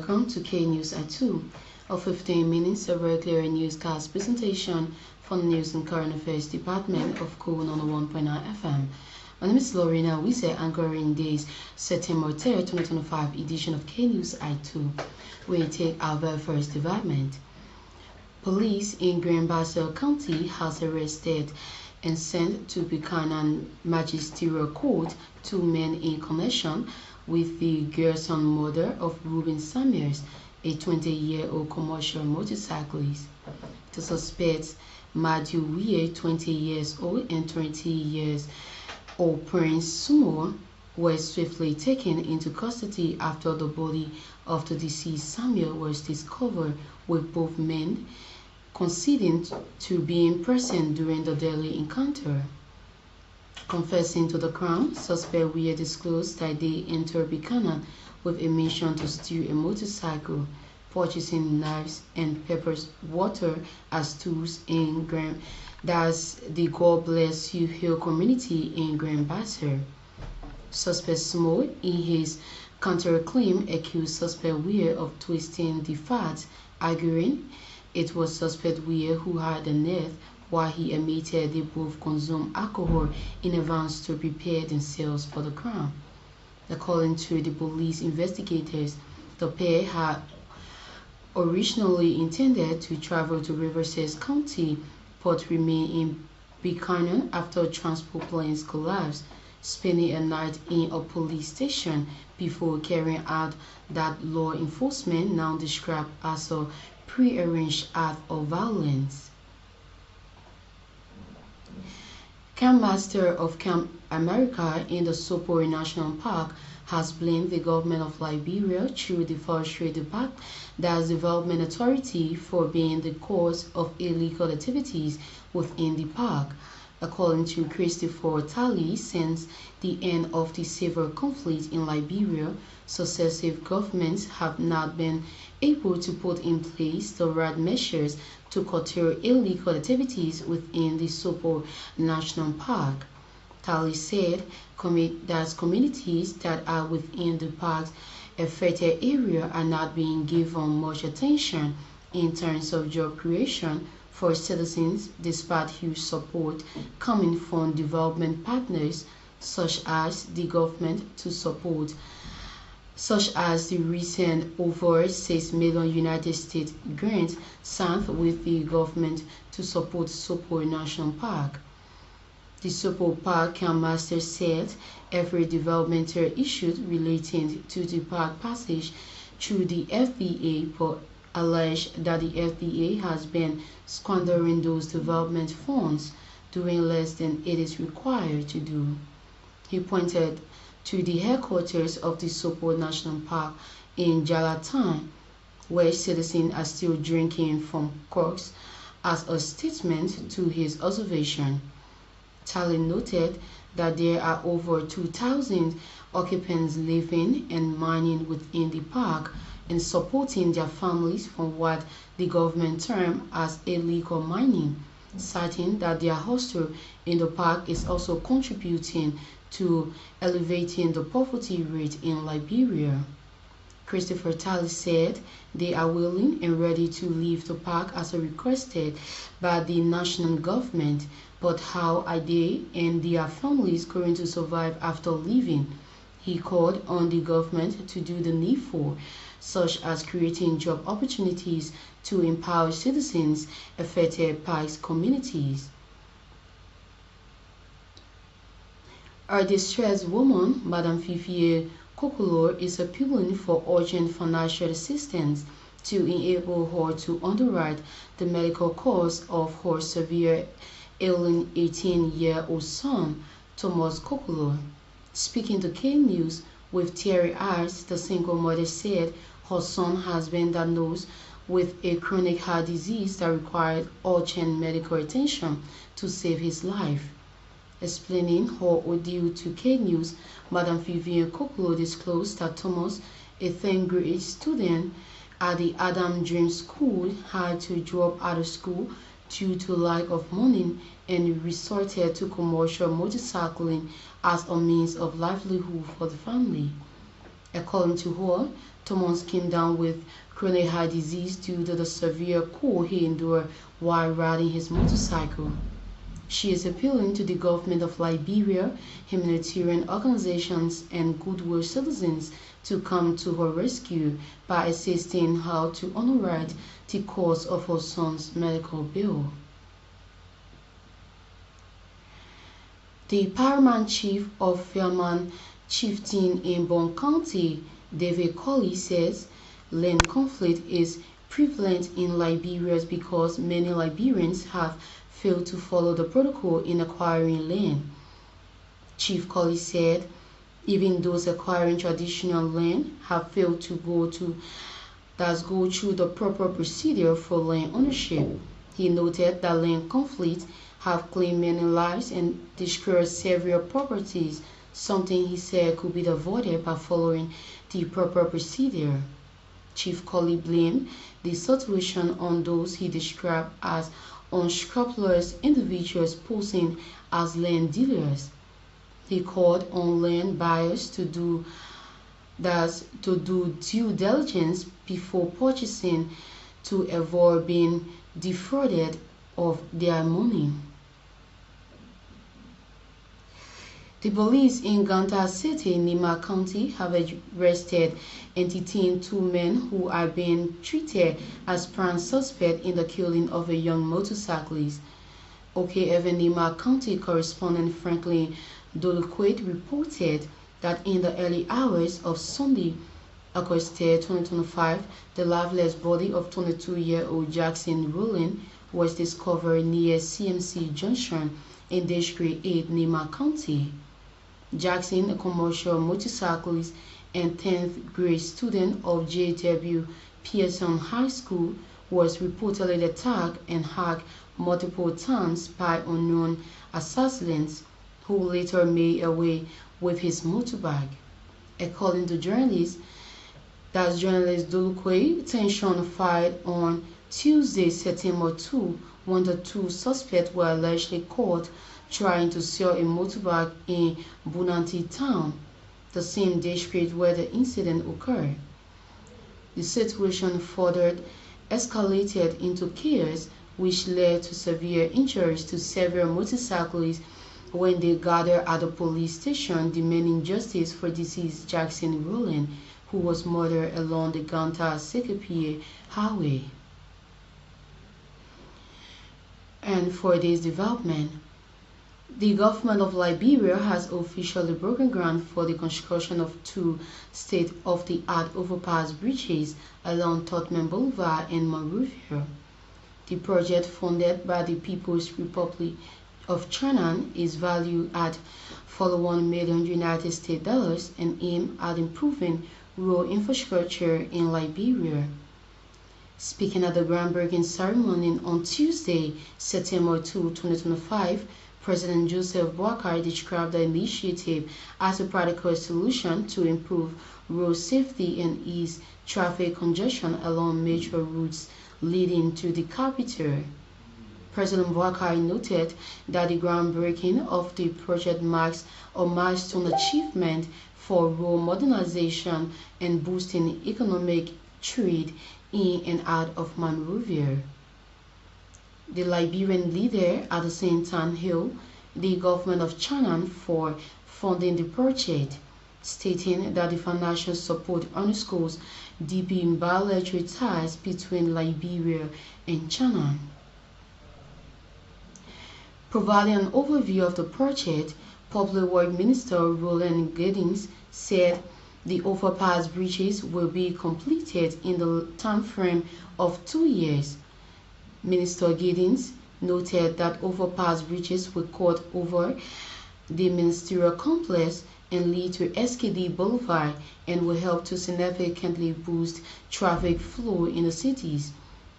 Welcome to K News at 2, a 15 minutes of regular newscast presentation from the News and Current Affairs Department of Cool 101.9 FM. My name is Lorena Wise, anchoring this September 3rd, 2025 edition of K News at 2. We take our very first development. Police in Grand Bassa County has arrested and sent to Buchanan Magisterial Court 2 men in connection with the Gerson murder of Ruben Samuels, a 20-year-old commercial motorcyclist. The suspects, Matthew Weir, 20 years old, and 20 years old Prince Sumo, were swiftly taken into custody after the body of the deceased Samuel was discovered, with both men conceding to being present during the deadly encounter. Confessing to the crime, suspect Weir disclosed that they entered Buchanan with a mission to steal a motorcycle, purchasing knives and pepper water as tools in the God Bless You Hill community in Grand Bassa. Suspect Small, in his counterclaim, accused suspect Weir of twisting the facts, arguing it was suspect Weir who had the net, while he admitted they both consumed alcohol in advance to prepare themselves for the crime. According to the police investigators, the pair had originally intended to travel to Riverside County but remained in Buchanan after transport plans collapsed, spending a night in a police station before carrying out that law enforcement now described as a prearranged act of violence. Camp Master of Camp America in the Sopore National Park has blamed the government of Liberia through the Forestry Development Authority for being the cause of illegal activities within the park. According to Christopher Talley, since the end of the civil conflict in Liberia, successive governments have not been able to put in place the right measures to curtail illegal activities within the Sopore National Park. Talley said that communities that are within the park's affected area are not being given much attention in terms of job creation for citizens, despite huge support coming from development partners such as the government to support, such as the recent over $6 million United States grant signed with the government to support Sopore National Park. The Sopore Park Camp Master said every developmental issue relating to the park passage through the FDA, but alleged that the FDA has been squandering those development funds, doing less than it is required to do. He pointed to the headquarters of the Sopore National Park in Jalatan, where citizens are still drinking from corks, as a statement to his observation. Talley noted that there are over 2,000 occupants living and mining within the park and supporting their families from what the government termed as illegal mining, citing that their hostel in the park is also contributing to elevating the poverty rate in Liberia. Christopher Talley said they are willing and ready to leave the park as requested by the national government, but how are they and their families going to survive after leaving? He called on the government to do the needful, such as creating job opportunities to empower citizens affected by communities. A distressed woman, Madame Fifier Kokolor, is appealing for urgent financial assistance to enable her to underwrite the medical costs of her severe ailing 18-year-old son, Thomas Kokolor. Speaking to K News with teary eyes, the single mother said her son has been diagnosed with a chronic heart disease that required urgent medical attention to save his life. Explaining her ordeal to K News, Madame Vivian Kokolor disclosed that Thomas, a 10th grade student at the Adam Dream School, had to drop out of school due to lack of money and resorted to commercial motorcycling as a means of livelihood for the family. According to her, Thomas came down with chronic heart disease due to the severe cold he endured while riding his motorcycle. She is appealing to the government of Liberia, humanitarian organizations, and goodwill citizens to come to her rescue by assisting her to underwrite the cost of her son's medical bill. The paramount chief of Fairmont Chieftain in Bond County, David Colley, says land conflict is prevalent in Liberia because many Liberians have failed to follow the protocol in acquiring land. Chief Colley said even those acquiring traditional land have failed to go through the proper procedure for land ownership. He noted that land conflicts have claimed many lives and destroyed several properties, something he said could be avoided by following the proper procedure. Chief Colley blamed the situation on those he described as unscrupulous individuals posing as land dealers. He called on land buyers to do due diligence before purchasing to avoid being defrauded of their money. The police in Ganta City, Nima County, have arrested and detained two men who are being treated as prime suspects in the killing of a young motorcyclist. OKFN Nima County correspondent Franklin Doluquet reported that in the early hours of Sunday, August 3, 2025, the lifeless body of 22-year-old Jackson Rowland was discovered near CMC Junction in District 8, Nima County. Jackson, a commercial motorcyclist and 10th grade student of J.W. Pearson High School, was reportedly attacked and hacked multiple times by unknown assassins who later made away with his motorbike. According to journalist Doluquet, tension fired on Tuesday, September 2, when the two suspects were allegedly caught trying to sell a motorbike in Bunanti Town, the same district where the incident occurred. The situation further escalated into chaos, which led to severe injuries to several motorcyclists when they gathered at the police station demanding justice for deceased Jackson Rowland, who was murdered along the Ganta-Sekepie highway. And for this development, the government of Liberia has officially broken ground for the construction of two state-of-the-art overpass bridges along Tottenham Boulevard and Monrovia. The project, funded by the People's Republic of China, is valued at $41 million United States dollars and aimed at improving road infrastructure in Liberia. Speaking at the groundbreaking ceremony on Tuesday, September 2, 2025, President Joseph Boakai described the initiative as a practical solution to improve road safety and ease traffic congestion along major routes leading to the capital. President Boakai noted that the groundbreaking of the project marks a milestone achievement for road modernization and boosting economic trade in and out of Monrovia. The Liberian leader at the same time hailed the government of China for funding the project, stating that the financial support underscores deep bilateral ties between Liberia and China. Providing an overview of the project, Public Works Minister Roland Giddings said the overpass bridges will be completed in the time frame of 2 years. Minister Giddings noted that overpass bridges will cut over the ministerial complex and lead to SKD Boulevard and will help to significantly boost traffic flow in the cities.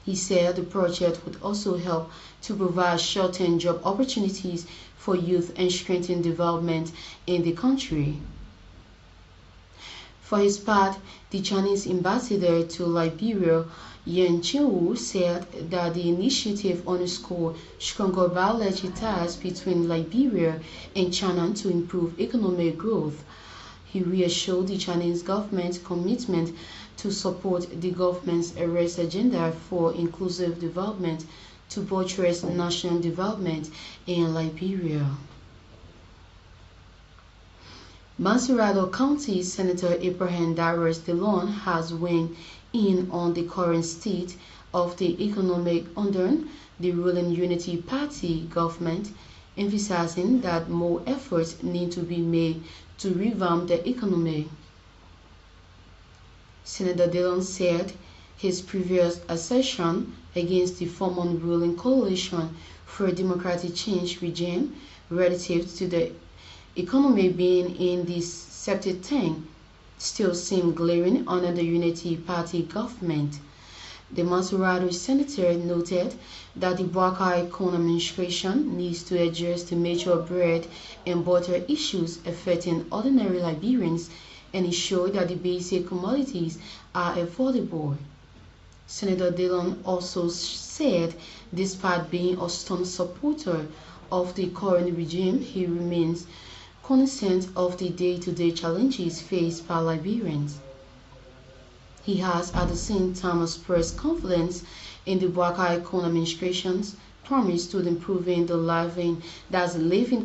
He said the project would also help to provide short-term job opportunities for youth and strengthen development in the country. For his part, the Chinese ambassador to Liberia, Yan Chengwu, said that the initiative underscored stronger bilateral ties between Liberia and China to improve economic growth. He reassured the Chinese government's commitment to support the government's arrest agenda for inclusive development to buttress national development in Liberia. Mansurado County Senator Abraham Darius Delon has weighed in on the current state of the economic under the ruling Unity Party government, emphasizing that more efforts need to be made to revamp the economy. Senator Delon said his previous assertion against the former ruling coalition for a democratic change regime relative to the economy being in the septic tank still seemed glaring under the Unity Party government. The Mansurado senator noted that the Bwaka Kone administration needs to address the major bread and butter issues affecting ordinary Liberians and ensure that the basic commodities are affordable. Senator Delon also said despite being a strong supporter of the current regime, he remains cognizant of the day-to-day challenges faced by Liberians. He has at the same time expressed confidence in the Bwaka Kone administration's promise to improving the living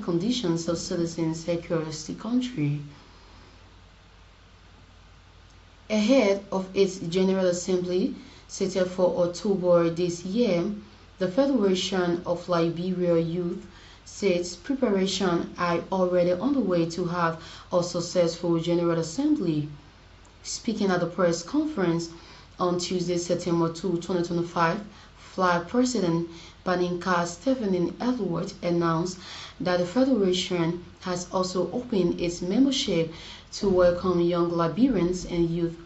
conditions of citizens across the country. Ahead of its General Assembly set for October this year, the Federation of Liberia Youth says preparations are already underway to have a successful General Assembly. Speaking at the press conference on Tuesday, September 2, 2025, FLY President Baninka Stephanie Edward announced that the Federation has also opened its membership to welcome young Liberians and youth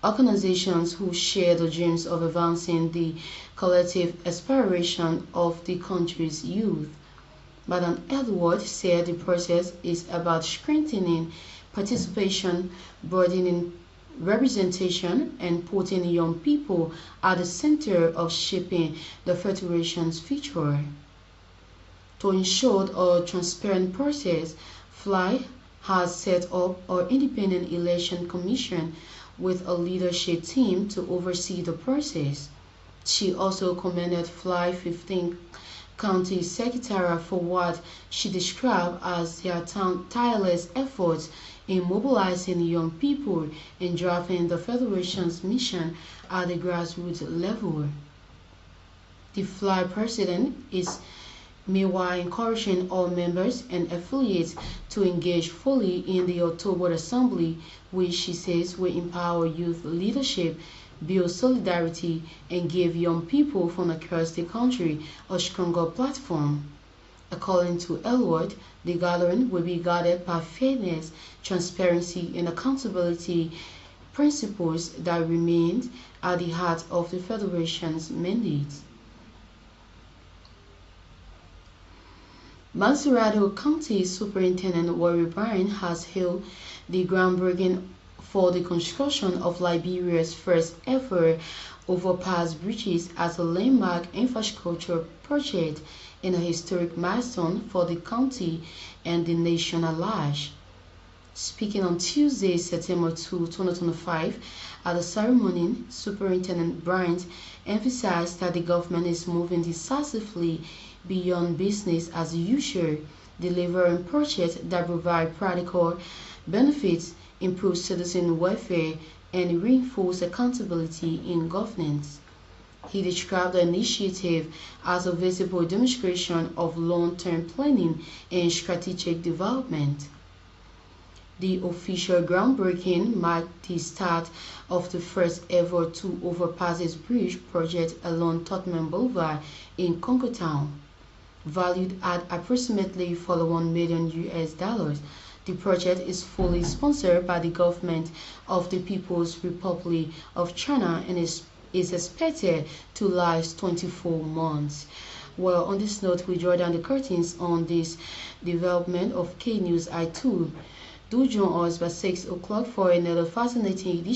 organizations who share the dreams of advancing the collective aspiration of the country's youth. Madam Edward said the process is about strengthening participation, broadening representation, and putting young people at the center of shaping the Federation's future. To ensure a transparent process, FLY has set up an independent election commission with a leadership team to oversee the process. She also commended FLY 15 County Secretariat for what she described as their tireless efforts in mobilizing young people and driving the Federation's mission at the grassroots level. The FLY president is meanwhile encouraging all members and affiliates to engage fully in the October Assembly, which she says will empower youth leadership, build solidarity, and give young people from across the country a stronger platform. According to Elwood, the gathering will be guided by fairness, transparency, and accountability principles that remain at the heart of the Federation's mandate. Mansurado County Superintendent Warren Bryan has hailed the groundbreaking for the construction of Liberia's first ever overpass bridges as a landmark infrastructure project and a historic milestone for the county and the nation at large. Speaking on Tuesday, September 2, 2025, at the ceremony, Superintendent Bryan emphasized that the government is moving decisively beyond business as usual, delivering projects that provide practical benefits, improve citizen welfare, and reinforce accountability in governance. He described the initiative as a visible demonstration of long-term planning and strategic development. The official groundbreaking marked the start of the first ever two overpasses bridge project along Tottenham Boulevard in Congo Town. Valued at approximately $41 million. The project is fully sponsored by the government of the People's Republic of China and is expected to last 24 months. Well, on this note, we draw down the curtains on this development of K News I2. Do join us by 6 o'clock for another fascinating edition